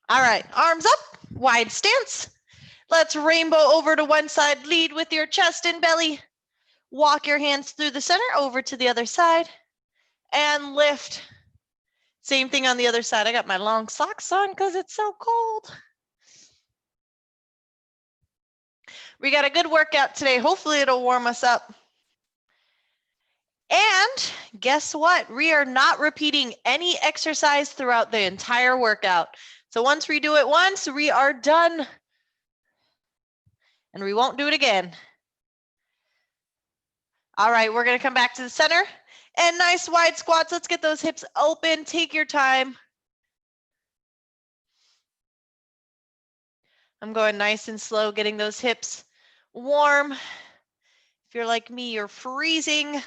All right, arms up, wide stance. Let's rainbow over to one side, lead with your chest and belly. Walk your hands through the center over to the other side and lift. Same thing on the other side. I got my long socks on because it's so cold. We got a good workout today. Hopefully it'll warm us up. And guess what? We are not repeating any exercise throughout the entire workout. So once we do it once, we are done. And we won't do it again. All right, we're going to come back to the center. And nice wide squats. Let's get those hips open. Take your time. I'm going nice and slow, getting those hips warm. If you're like me, you're freezing.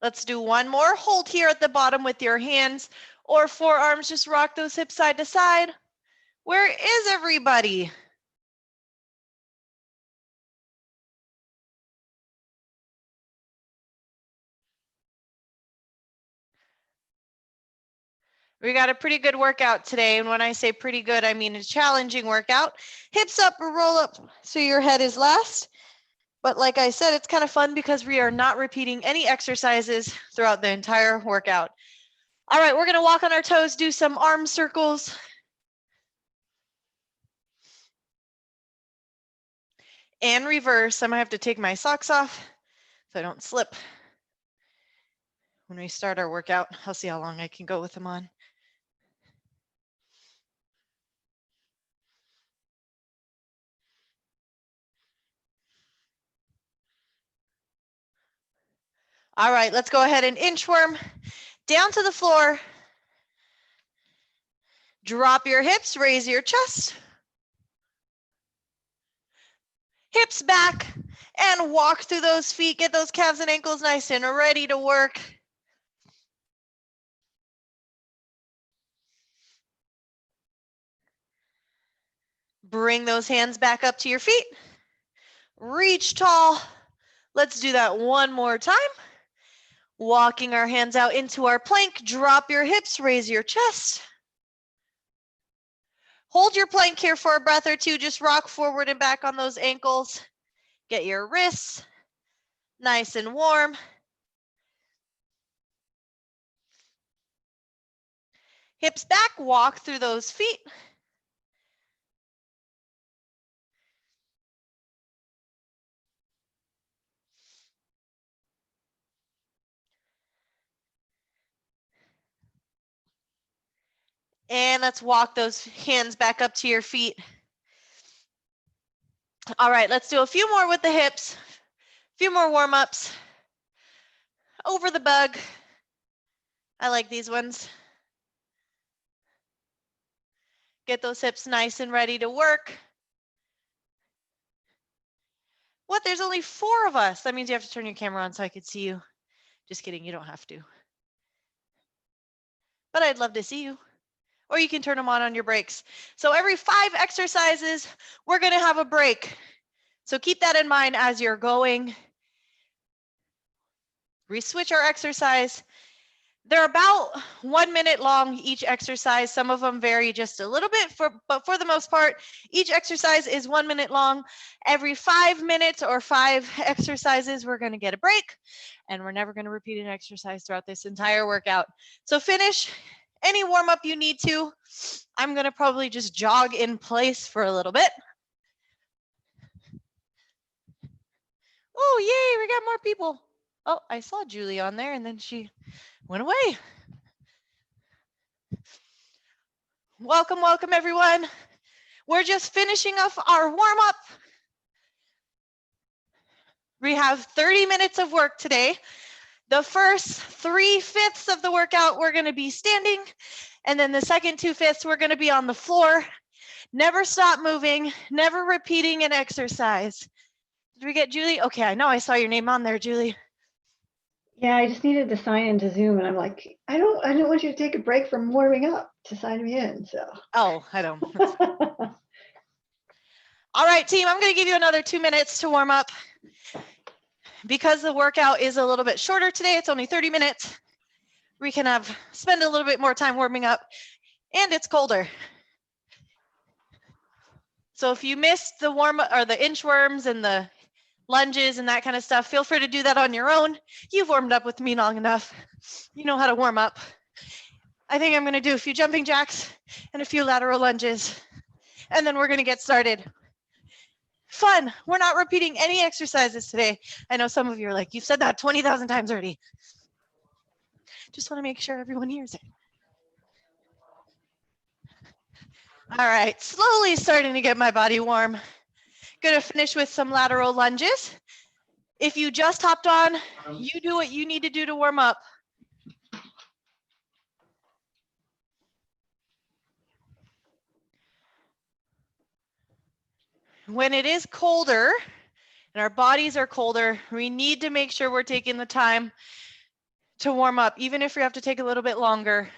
Let's do one more. Hold here at the bottom with your hands or forearms. Just rock those hips side to side. Where is everybody? We got a pretty good workout today. And when I say pretty good, I mean a challenging workout. Hips up or roll up so your head is last. But like I said, it's kind of fun because we are not repeating any exercises throughout the entire workout. All right, we're going to walk on our toes, do some arm circles. And reverse. I'm going to have to take my socks off so I don't slip. When we start our workout, I'll see how long I can go with them on. All right, let's go ahead and inchworm down to the floor. Drop your hips, raise your chest. Hips back and walk through those feet. Get those calves and ankles nice and ready to work. Bring those hands back up to your feet. Reach tall. Let's do that one more time. Walking our hands out into our plank. Drop your hips, raise your chest. Hold your plank here for a breath or two. Just rock forward and back on those ankles. Get your wrists nice and warm. Hips back, walk through those feet. And let's walk those hands back up to your feet. All right, let's do a few more with the hips, a few more warm-ups. Over the bug. I like these ones. Get those hips nice and ready to work. What? There's only 4 of us. That means you have to turn your camera on so I could see you. Just kidding, you don't have to. But I'd love to see you. Or you can turn them on your breaks. So every 5 exercises, we're going to have a break. So keep that in mind as you're going. We switch our exercise. They're about 1 minute long each exercise. Some of them vary just a little bit, but for the most part, each exercise is 1 minute long. Every 5 minutes or 5 exercises, we're going to get a break, and we're never going to repeat an exercise throughout this entire workout. So finish any warm up you need to. I'm going to probably just jog in place for a little bit. Oh, yay, we got more people. Oh, I saw Julie on there, and then she went away. Welcome, welcome, everyone. We're just finishing off our warm-up. We have 30 minutes of work today. The first 3/5 of the workout, we're going to be standing, and then the second 2/5, we're going to be on the floor. Never stop moving, never repeating an exercise. Did we get Julie? Okay, I know I saw your name on there, Julie. Yeah, I just needed to sign into Zoom, and I'm like, I don't want you to take a break from warming up to sign me in. So. Oh, I don't. All right, team, I'm going to give you another 2 minutes to warm up. Because the workout is a little bit shorter today, it's only 30 minutes. We can spend a little bit more time warming up, and it's colder. So if you missed the the inchworms and the lunges and that kind of stuff, feel free to do that on your own. You've warmed up with me long enough. You know how to warm up. I think I'm going to do a few jumping jacks and a few lateral lunges, and then we're going to get started. Fun. We're not repeating any exercises today. I know some of you are like, you've said that 20,000 times already. Just want to make sure everyone hears it. All right, slowly starting to get my body warm. Gonna finish with some lateral lunges. If you just hopped on, you do what you need to do to warm up. When it is colder and our bodies are colder, we need to make sure we're taking the time to warm up, even if we have to take a little bit longer.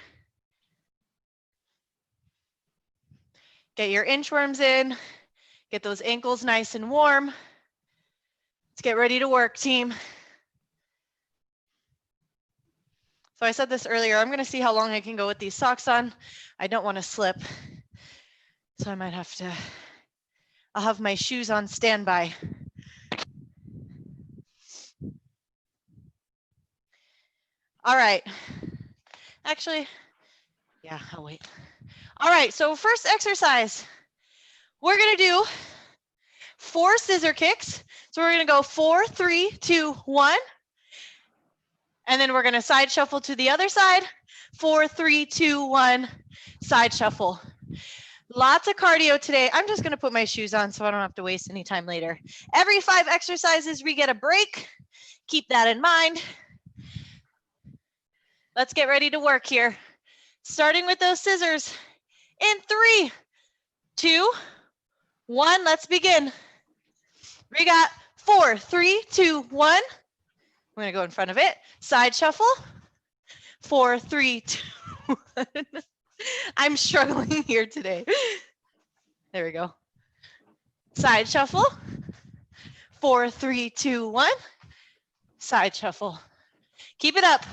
Get your inchworms in, get those ankles nice and warm. Let's get ready to work, team. So I said this earlier, I'm gonna see how long I can go with these socks on. I don't wanna slip, so I might have to, I'll have my shoes on standby. All right, actually, yeah, I'll wait. All right, so first exercise, we're gonna do 4 scissor kicks. So we're gonna go 4, 3, 2, 1. And then we're gonna side shuffle to the other side. 4, 3, 2, 1, side shuffle. Lots of cardio today. I'm just gonna put my shoes on so I don't have to waste any time later. Every 5 exercises, we get a break. Keep that in mind. Let's get ready to work here. Starting with those scissors in 3, 2, 1, let's begin. We got 4, 3, 2, 1. We're gonna go in front of it. Side shuffle. 4, 3, 2, 1. I'm struggling here today. There we go. Side shuffle. 4, 3, 2, 1. Side shuffle. Keep it up.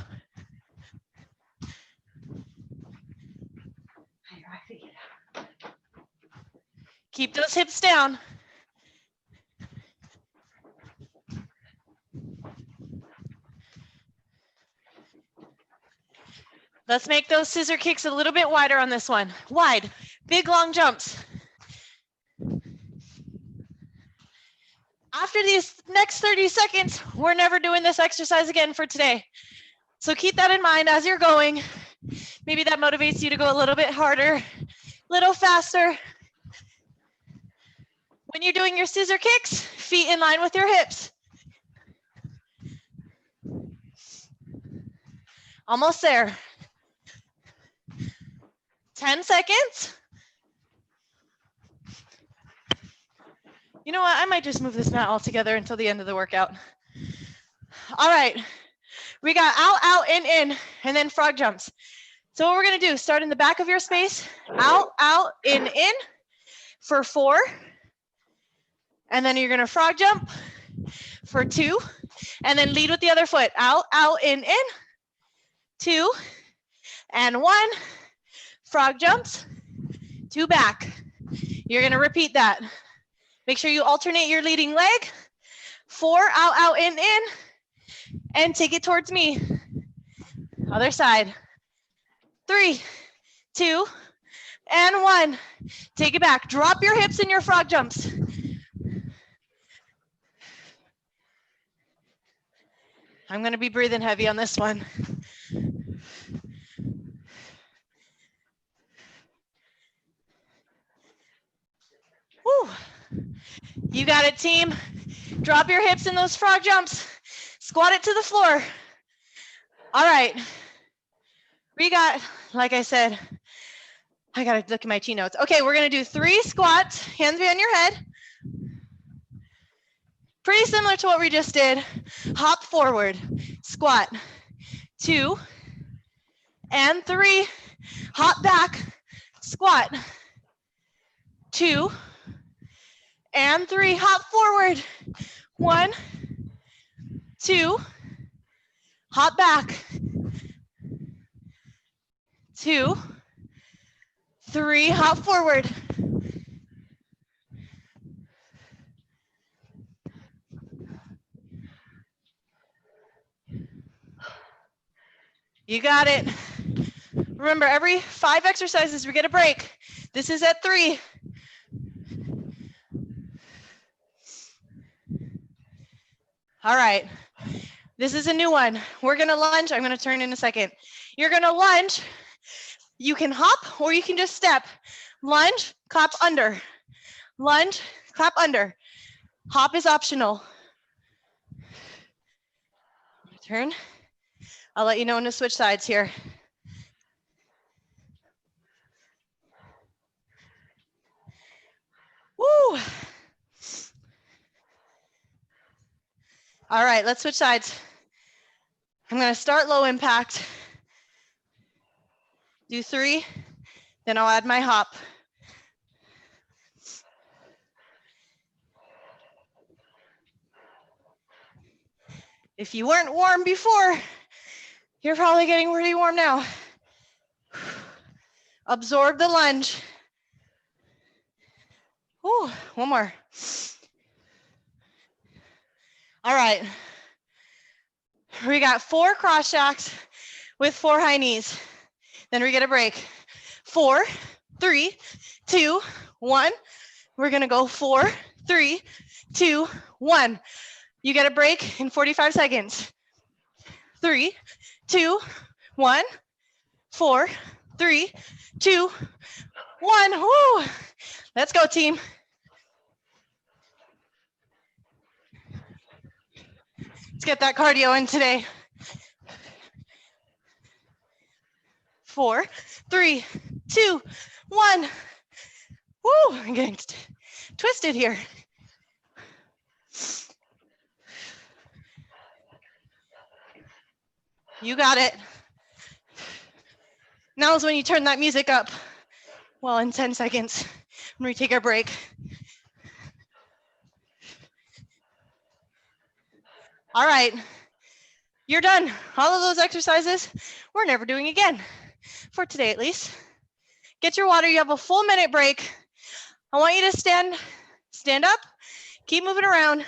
Keep those hips down. Let's make those scissor kicks a little bit wider on this one. Wide, big long jumps. After these next 30 seconds, we're never doing this exercise again for today. So keep that in mind as you're going. Maybe that motivates you to go a little bit harder, a little faster. When you're doing your scissor kicks, feet in line with your hips. Almost there. 10 seconds. You know what? I might just move this mat all together until the end of the workout. All right. We got out, out, in, and then frog jumps. So what we're going to do, start in the back of your space. Out, out, in for 4. And then you're going to frog jump for 2. And then lead with the other foot. Out, out, in, 2, and 1. Frog jumps, 2 back. You're going to repeat that. Make sure you alternate your leading leg. 4, out, out, in, and take it towards me. Other side. 3, 2, and 1. Take it back. Drop your hips in your frog jumps. I'm going to be breathing heavy on this one. Woo. You got it, team. Drop your hips in those frog jumps. Squat it to the floor. All right. We got, like I said, I got to look at my T notes. Okay, we're going to do 3 squats, hands behind your head. Pretty similar to what we just did. Hop forward, squat, 2, and 3. Hop back, squat, 2, and 3. Hop forward. 1, 2, hop back. 2, 3, hop forward. You got it. Remember, every 5 exercises, we get a break. This is at 3. All right. This is a new one. We're going to lunge. I'm going to turn in a second. You're going to lunge. You can hop or you can just step. Lunge, clap under. Lunge, clap under. Hop is optional. Turn. I'll let you know when to switch sides here. Woo! All right, let's switch sides. I'm going to start low impact. Do 3, then I'll add my hop. If you weren't warm before, you're probably getting pretty warm now. Absorb the lunge. Ooh, one more. All right. We got 4 cross jacks with 4 high knees. Then we get a break. 4, 3, 2, 1. We're gonna go 4, 3, 2, 1. You get a break in 45 seconds. 3, 2, 1. 4, 3, 2, 1. Woo! Let's go, team. Let's get that cardio in today. 4, 3, 2, 1. Woo! I'm getting twisted here. You got it. Now is when you turn that music up. Well, in 10 seconds, when we take our break. All right, you're done. All of those exercises, we're never doing again, for today at least. Get your water, you have a full minute break. I want you to stand up, keep moving around,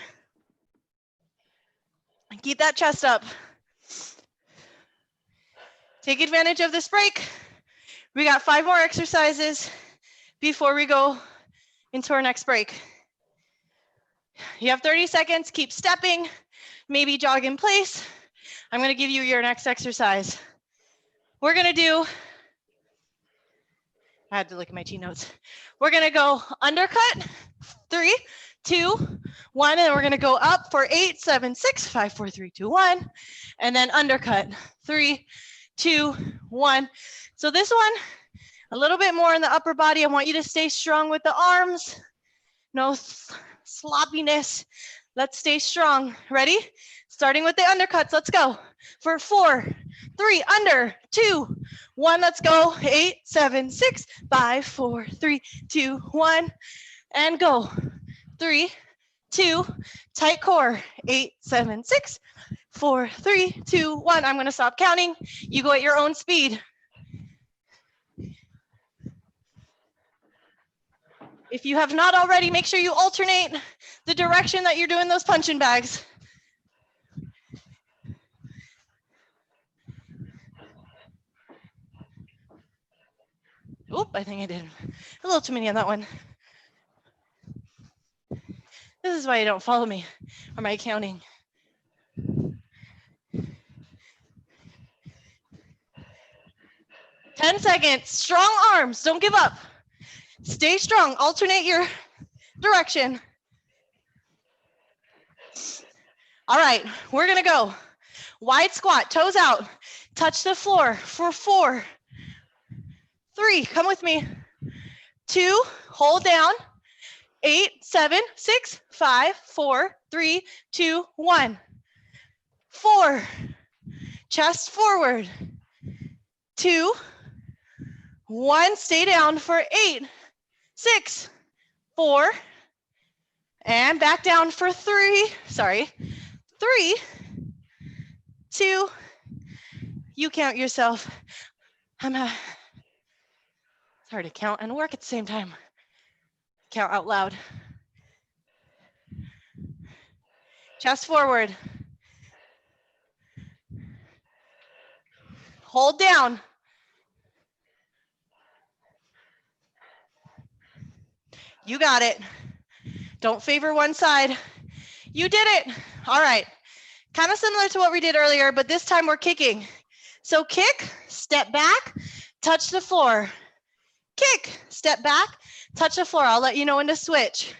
and keep that chest up. Take advantage of this break. We got 5 more exercises before we go into our next break. You have 30 seconds, keep stepping, maybe jog in place. I'm gonna give you your next exercise. We're gonna do, I had to look at my T notes. We're gonna go undercut, 3, 2, 1, and we're gonna go up for 8, 7, 6, 5, 4, 3, 2, 1, and then undercut, 3, 2, 1. So this one, a little bit more in the upper body. I want you to stay strong with the arms. No sloppiness. Let's stay strong. Ready? Starting with the undercuts. Let's go. For 4, 3, under, 2, 1. Let's go. 8, 7, 6, 5, 4, 3, 2, 1. And go. 3, 2, tight core. 8, 7, 6, 4, 3, 2, 1. I'm going to stop counting. You go at your own speed. If you have not already, make sure you alternate the direction that you're doing those punching bags. Oop, I think I did a little too many on that one. This is why you don't follow me or my counting. Ten seconds, strong arms, don't give up. Stay strong, alternate your direction. All right, we're gonna go. Wide squat, toes out, touch the floor for 4, 3, come with me. 2, hold down. 8, 7, 6, 5, 4, 3, 2, 1. 4, chest forward. 2, 1, stay down for 8, 6, 4, And back down for 3, 2, you count yourself. It's hard to count and work at the same time. Count out loud. Chest forward. Hold down. You got it. Don't favor one side. You did it. All right. Kind of similar to what we did earlier, but this time we're kicking. So kick, step back, touch the floor. Kick, step back, touch the floor. I'll let you know when to switch.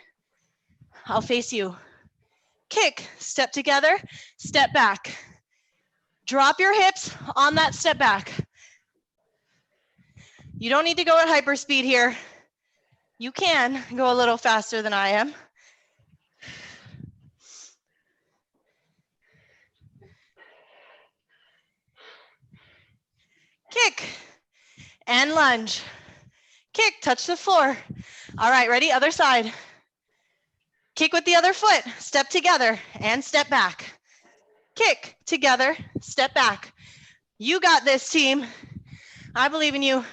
I'll face you. Kick, step together, step back. Drop your hips on that step back. You don't need to go at hyperspeed here. You can go a little faster than I am. Kick and lunge. Kick, touch the floor. All right, ready? Other side. Kick with the other foot, step together and step back. Kick together, step back. You got this, team. I believe in you.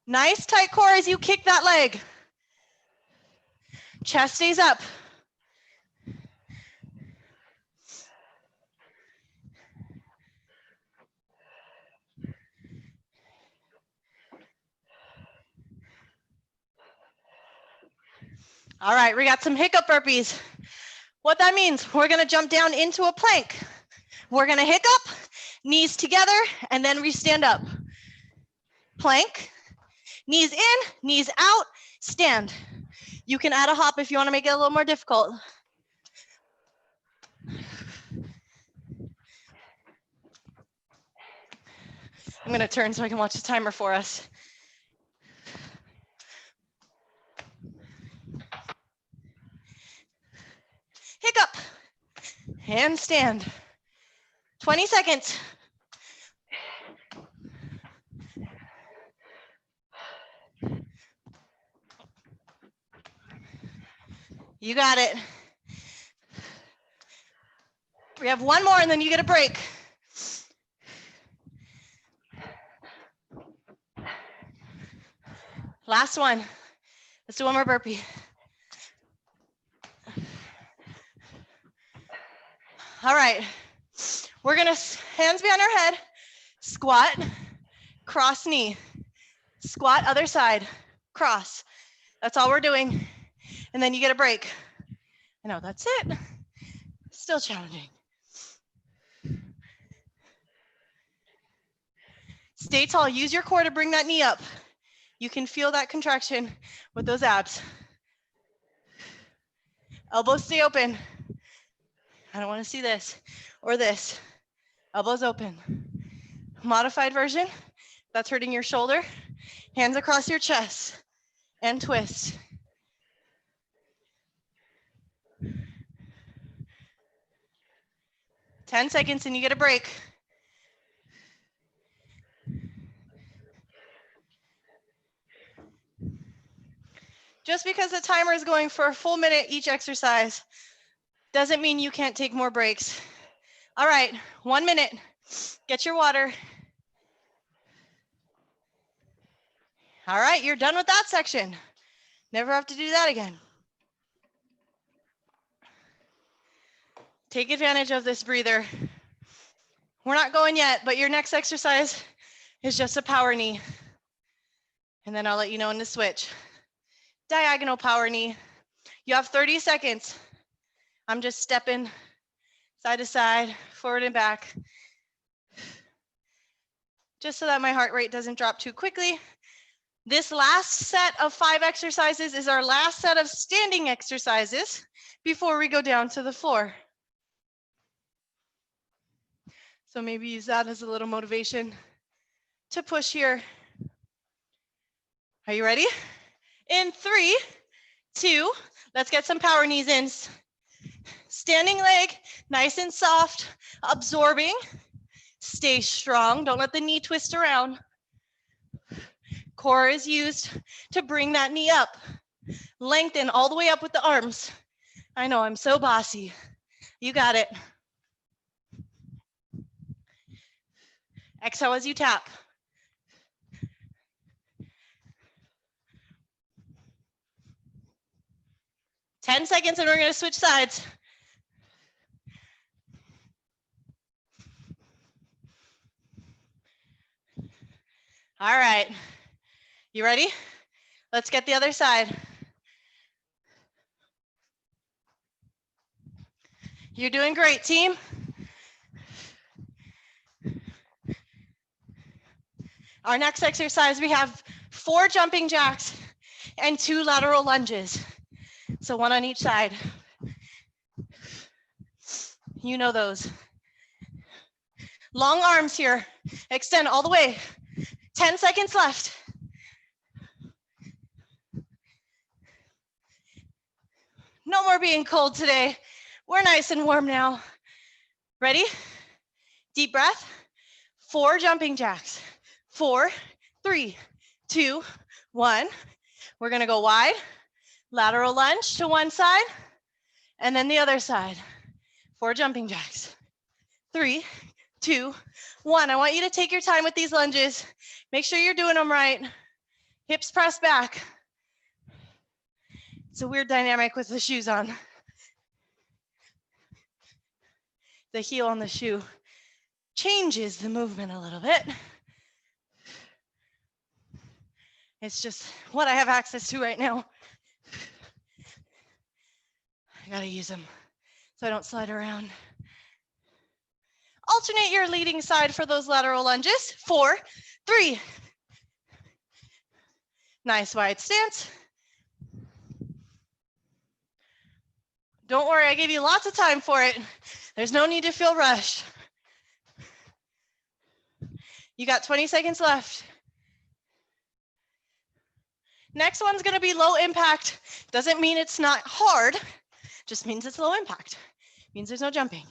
Nice tight core as you kick that leg. Chest stays up. All right, we got some hiccup burpees. What that means, we're gonna jump down into a plank. We're gonna hiccup, knees together, and then we stand up. Plank, knees in, knees out, stand. You can add a hop if you wanna make it a little more difficult. I'm gonna turn so I can watch the timer for us. Hiccup and stand. 20 seconds. You got it. We have one more and then you get a break. Last one. Let's do one more burpee. All right. We're gonna hands behind our head, squat, cross knee, squat other side, cross. That's all we're doing. And then you get a break. I know, that's it. Still challenging. Stay tall. Use your core to bring that knee up. You can feel that contraction with those abs. Elbows stay open. I don't want to see this or this. Elbows open. Modified version, that's hurting your shoulder. Hands across your chest and twist. Ten seconds and you get a break. Just because the timer is going for a full minute each exercise doesn't mean you can't take more breaks. All right, 1 minute. Get your water. All right, you're done with that section. Never have to do that again. Take advantage of this breather. We're not going yet, but your next exercise is just a power knee. And then I'll let you know when to switch. Diagonal power knee. You have 30 seconds. I'm just stepping side to side, forward and back, just so that my heart rate doesn't drop too quickly. This last set of 5 exercises is our last set of standing exercises before we go down to the floor. So maybe use that as a little motivation to push here. Are you ready? In 3, 2, let's get some power knees in. Standing leg, nice and soft, absorbing. Stay strong. Don't let the knee twist around. Core is used to bring that knee up. Lengthen all the way up with the arms. I know, I'm so bossy. You got it. Exhale as you tap. Ten seconds and we're going to switch sides. All right. You ready? Let's get the other side. You're doing great, team. Our next exercise, we have 4 jumping jacks and 2 lateral lunges. So 1 on each side. You know those. Long arms here. Extend all the way. 10 seconds left. No more being cold today. We're nice and warm now. Ready? Deep breath. 4 jumping jacks. 4, 3, 2, 1. We're going to go wide. Lateral lunge to one side and then the other side. 4 jumping jacks. 3, 2, 1. I want you to take your time with these lunges. Make sure you're doing them right. Hips press back. It's a weird dynamic with the shoes on. The heel on the shoe changes the movement a little bit. It's just what I have access to right now. I gotta use them so I don't slide around. Alternate your leading side for those lateral lunges. 4, 3. Nice wide stance. Don't worry, I gave you lots of time for it. There's no need to feel rushed. You got 20 seconds left. Next one's gonna be low impact. Doesn't mean it's not hard, just means it's low impact. Means there's no jumping.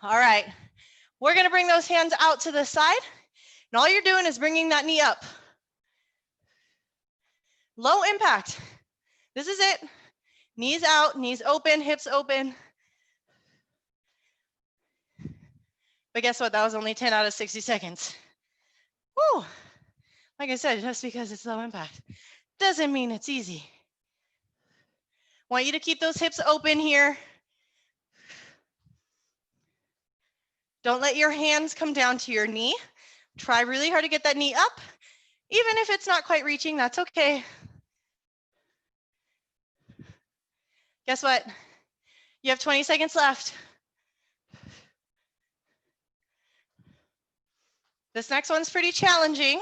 All right, we're gonna bring those hands out to the side, and all you're doing is bringing that knee up. Low impact. This is it. Knees out, knees open, hips open. But guess what? That was only 10 out of 60 seconds. Woo! Like I said, just because it's low impact doesn't mean it's easy. Want you to keep those hips open here. Don't let your hands come down to your knee. Try really hard to get that knee up. Even if it's not quite reaching, that's okay. Guess what? You have 20 seconds left. This next one's pretty challenging.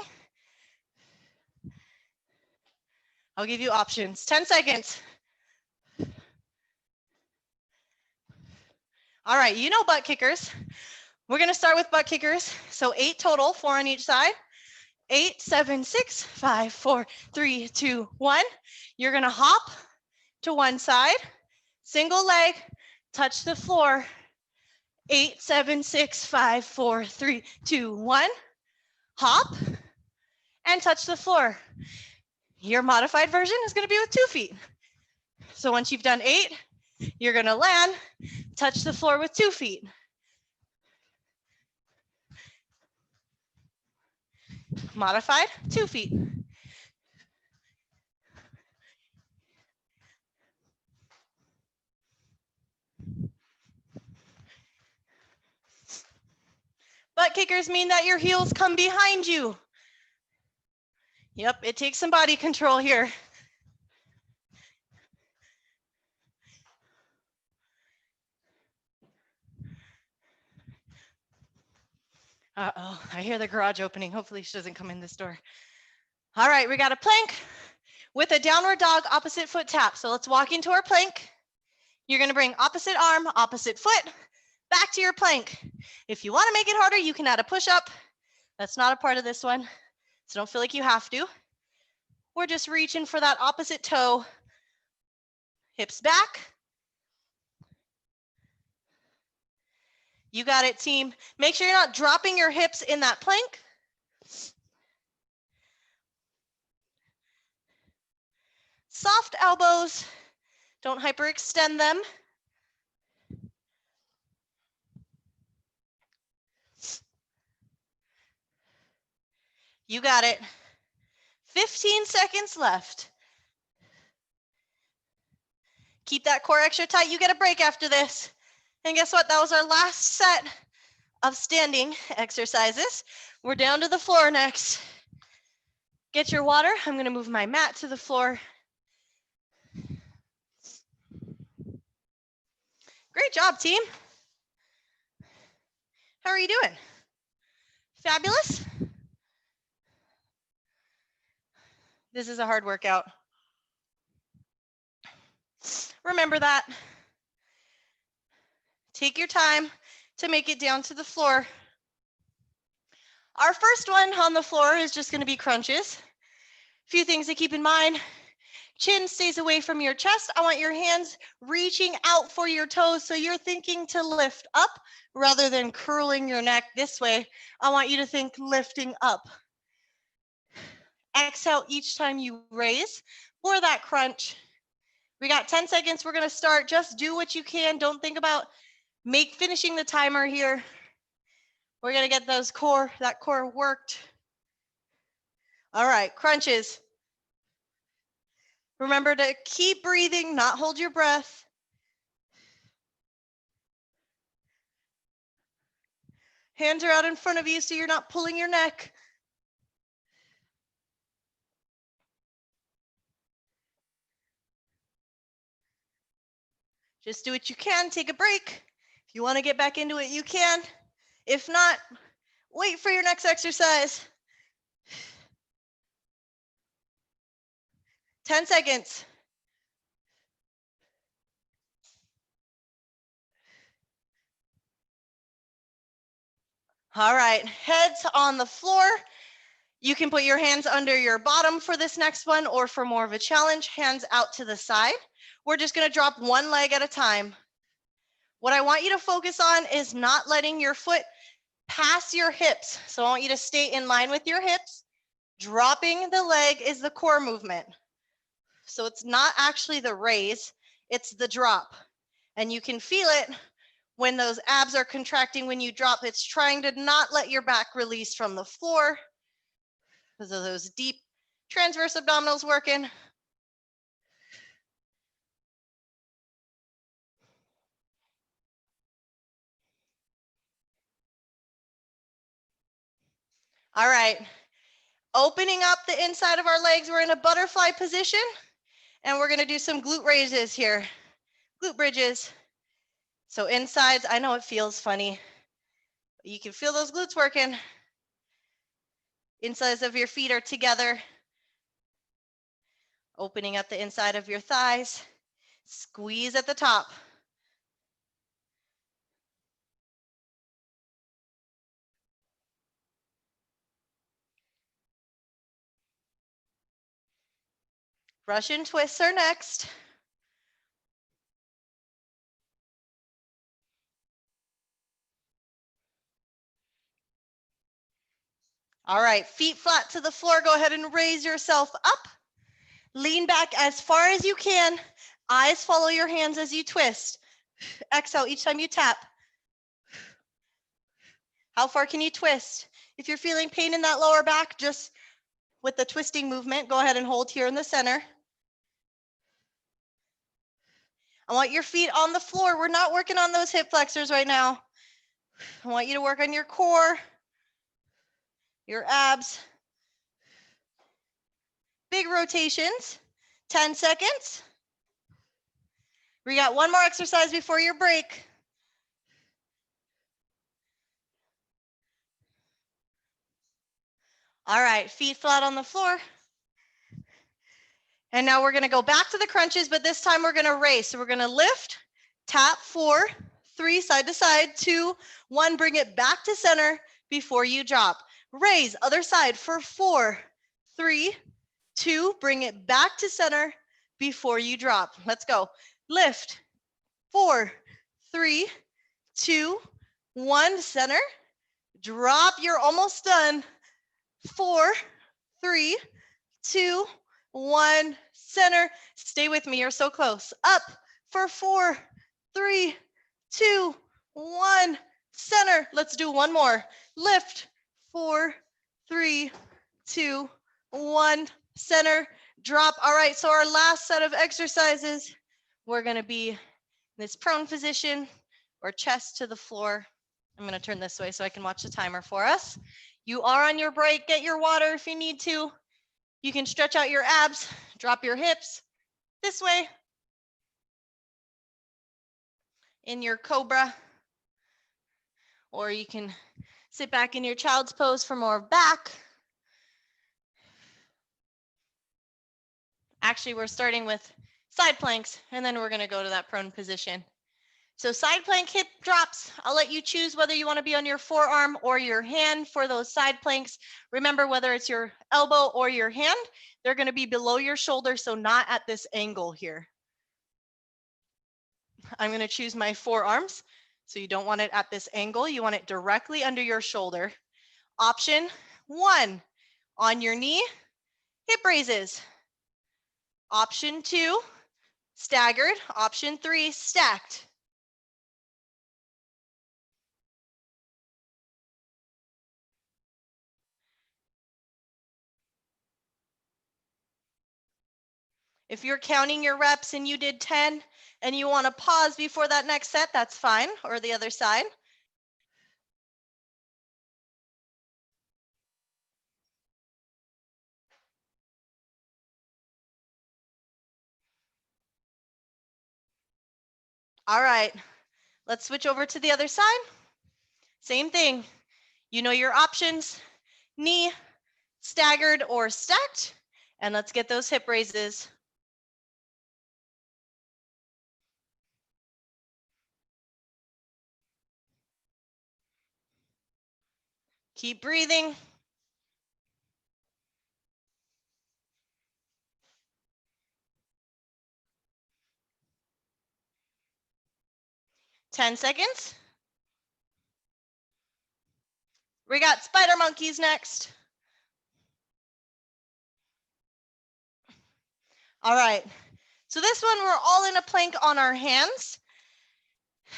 I'll give you options. 10 seconds. All right, you know butt kickers. We're gonna start with butt kickers. So 8 total, 4 on each side. 8, 7, 6, 5, 4, 3, 2, 1. You're gonna hop to one side, single leg, touch the floor. 8, 7, 6, 5, 4, 3, 2, 1. Hop and touch the floor. Your modified version is gonna be with 2 feet. So once you've done 8, you're gonna land, touch the floor with 2 feet. Modified, 2 feet. Butt kickers mean that your heels come behind you. Yep, it takes some body control here. Uh-oh, I hear the garage opening. Hopefully she doesn't come in this door. All right, we got a plank with a downward dog opposite foot tap. So let's walk into our plank. You're gonna bring opposite arm, opposite foot, back to your plank. If you wanna make it harder, you can add a push-up. That's not a part of this one, so don't feel like you have to. We're just reaching for that opposite toe, hips back. You got it, team. Make sure you're not dropping your hips in that plank. Soft elbows. Don't hyperextend them. You got it. 15 seconds left. Keep that core extra tight. You get a break after this. And guess what? That was our last set of standing exercises. We're down to the floor next. Get your water. I'm going to move my mat to the floor. Great job, team. How are you doing? Fabulous? This is a hard workout. Remember that. Take your time to make it down to the floor. Our first one on the floor is just going to be crunches. A few things to keep in mind. Chin stays away from your chest. I want your hands reaching out for your toes, so you're thinking to lift up rather than curling your neck this way. I want you to think lifting up. Exhale each time you raise for that crunch. We got 10 seconds. We're going to start. Just do what you can. Don't think about finishing the timer here. We're going to get that core worked. All right, crunches. Remember to keep breathing, not hold your breath. Hands are out in front of you so you're not pulling your neck. Just do what you can, take a break. If you want to get back into it, you can. If not, wait for your next exercise. 10 seconds. All right, heads on the floor. You can put your hands under your bottom for this next one, or for more of a challenge, hands out to the side. We're just going to drop one leg at a time. What I want you to focus on is not letting your foot pass your hips. So I want you to stay in line with your hips. Dropping the leg is the core movement. So it's not actually the raise, it's the drop. And you can feel it when those abs are contracting when you drop. It's trying to not let your back release from the floor because of those deep transverse abdominals working. All right, opening up the inside of our legs. We're in a butterfly position, and we're gonna do some glute raises here, glute bridges. So insides, I know it feels funny, but you can feel those glutes working. Insides of your feet are together. Opening up the inside of your thighs. Squeeze at the top. Russian twists are next. All right, feet flat to the floor. Go ahead and raise yourself up. Lean back as far as you can. Eyes follow your hands as you twist. Exhale each time you tap. How far can you twist? If you're feeling pain in that lower back, just with the twisting movement, go ahead and hold here in the center. I want your feet on the floor. We're not working on those hip flexors right now. I want you to work on your core, your abs. Big rotations, 10 seconds. We got one more exercise before your break. All right, feet flat on the floor. And now we're gonna go back to the crunches, but this time we're gonna raise. So we're gonna lift, tap, 4, 3, side to side, 2, 1, bring it back to center before you drop. Raise, other side for 4, 3, 2, bring it back to center before you drop. Let's go. Lift, 4, 3, 2, 1, center. Drop, you're almost done. 4, 3, 2, 1, center. Stay with me, you're so close. Up for 4, 3, 2, 1, center. Let's do one more. Lift, 4, 3, 2, 1, center. Drop. All right, so our last set of exercises, we're gonna be in this prone position or chest to the floor. I'm gonna turn this way so I can watch the timer for us. You are on your break, get your water if you need to. You can stretch out your abs, drop your hips this way in your cobra, or you can sit back in your child's pose for more back. Actually, we're starting with side planks, and then we're gonna go to that prone position. So side plank hip drops, I'll let you choose whether you wanna be on your forearm or your hand for those side planks. Remember, whether it's your elbow or your hand, they're gonna be below your shoulder, so not at this angle here. I'm gonna choose my forearms. So you don't want it at this angle, you want it directly under your shoulder. Option 1, on your knee, hip raises. Option 2, staggered. Option 3, stacked. If you're counting your reps and you did 10 and you want to pause before that next set, that's fine, or the other side. All right, let's switch over to the other side. Same thing. You know your options, knee, staggered, or stacked. And let's get those hip raises. Keep breathing. Ten seconds. We got spider monkeys next. All right, so this one, we're all in a plank on our hands.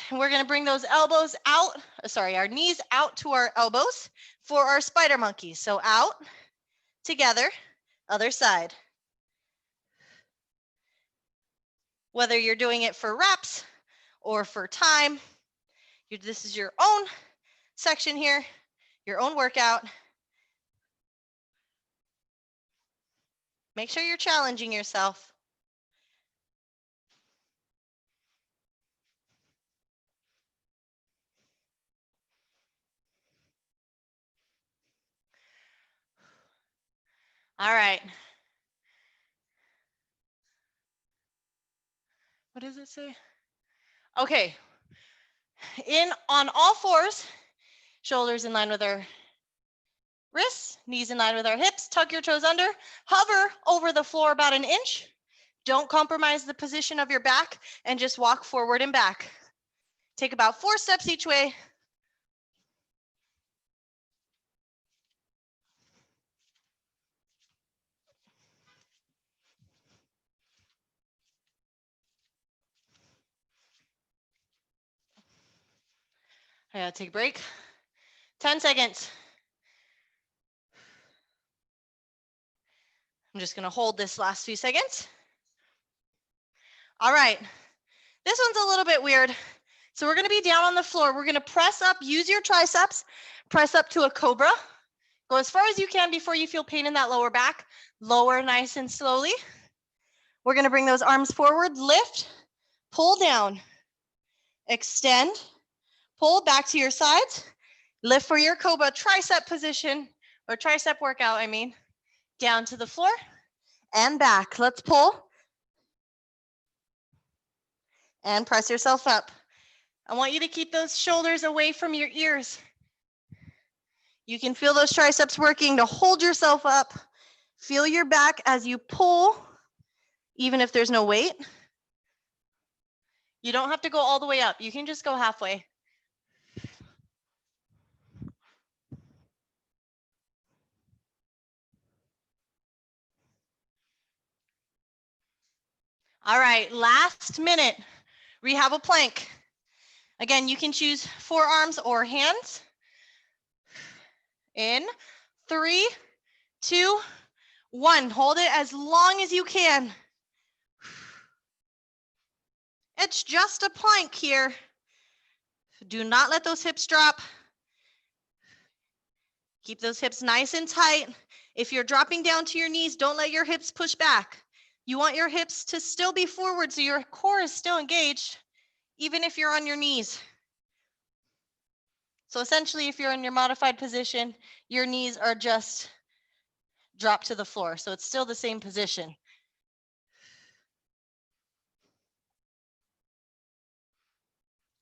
And we're gonna bring those elbows out, our knees out to our elbows for our spider monkeys. So out, together, other side. Whether you're doing it for reps or for time, this is your own section here, your own workout. Make sure you're challenging yourself. All right. What does it say? Okay. On all fours, shoulders in line with our wrists, knees in line with our hips, tuck your toes under, hover over the floor about an inch. Don't compromise the position of your back and just walk forward and back. Take about 4 steps each way. I gotta take a break. 10 seconds. I'm just gonna hold this last few seconds. All right, this one's a little bit weird. So we're gonna be down on the floor. We're gonna press up, use your triceps, press up to a cobra. Go as far as you can before you feel pain in that lower back. Lower nice and slowly. We're gonna bring those arms forward, lift, pull down, extend, pull back to your sides, lift for your cobra tricep position, or tricep workout, I mean. Down to the floor and back. Let's pull and press yourself up. I want you to keep those shoulders away from your ears. You can feel those triceps working to hold yourself up. Feel your back as you pull, even if there's no weight. You don't have to go all the way up. You can just go halfway. All right, last minute. We have a plank. Again, you can choose forearms or hands. In 3, 2, 1. Hold it as long as you can. It's just a plank here. Do not let those hips drop. Keep those hips nice and tight. If you're dropping down to your knees, don't let your hips push back. You want your hips to still be forward so your core is still engaged, even if you're on your knees. So essentially, if you're in your modified position, your knees are just dropped to the floor. So it's still the same position.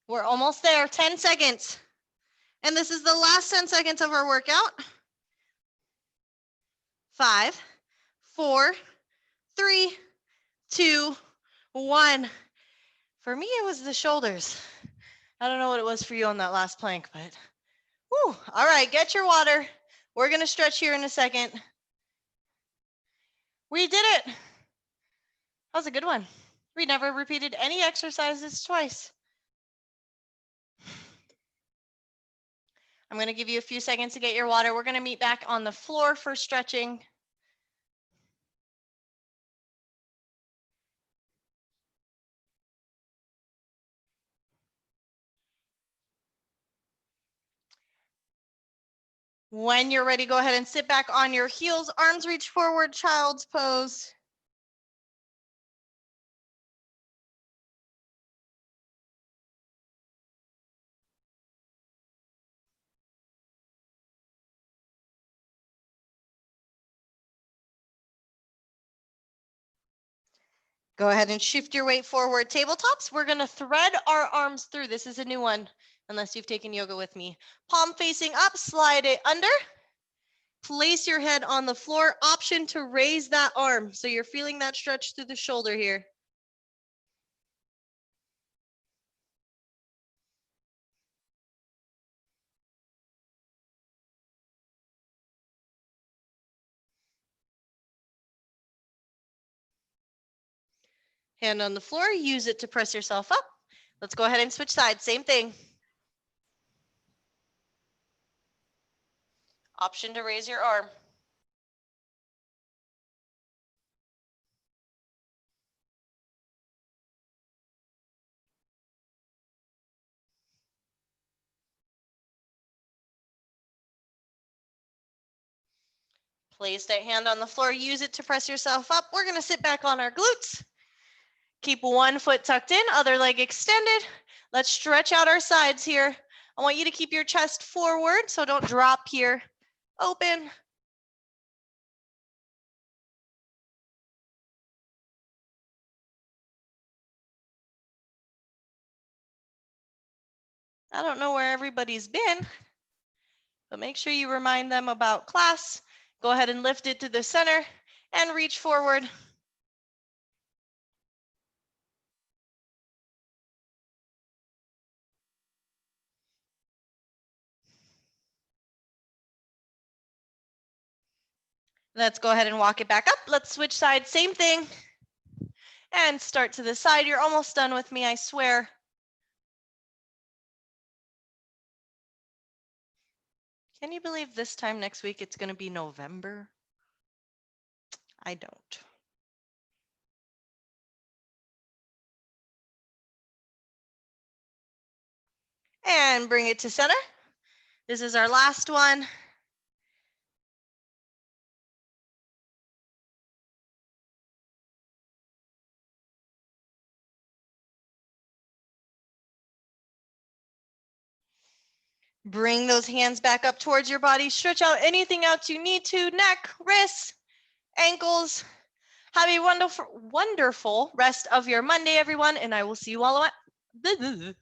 We're almost there, 10 seconds. And this is the last 10 seconds of our workout. 5, 4, 3, 2, 1. For me, it was the shoulders. I don't know what it was for you on that last plank, but whew. All right, get your water. We're going to stretch here in a second. We did it. That was a good one. We never repeated any exercises twice. I'm going to give you a few seconds to get your water. We're going to meet back on the floor for stretching. When you're ready, go ahead and sit back on your heels. Arms reach forward, child's pose. Go ahead and shift your weight forward. Tabletops, we're going to thread our arms through. This is a new one, unless you've taken yoga with me. Palm facing up, slide it under. Place your head on the floor. Option to raise that arm. So you're feeling that stretch through the shoulder here. Hand on the floor, use it to press yourself up. Let's go ahead and switch sides, same thing. Option to raise your arm. Place that hand on the floor, use it to press yourself up. We're gonna sit back on our glutes. Keep one foot tucked in, other leg extended. Let's stretch out our sides here. I want you to keep your chest forward, so don't drop here. Open. I don't know where everybody's been, but make sure you remind them about class. Go ahead and lift it to the center and reach forward. Let's go ahead and walk it back up. Let's switch sides, same thing. And start to the side. You're almost done with me, I swear. Can you believe this time next week it's going to be November? I don't. And bring it to center. This is our last one. Bring those hands back up towards your body. Stretch out anything else you need to. Neck, wrists, ankles. Have a wonderful rest of your Monday, everyone. And I will see you all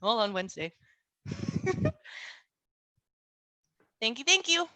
on Wednesday. Thank you.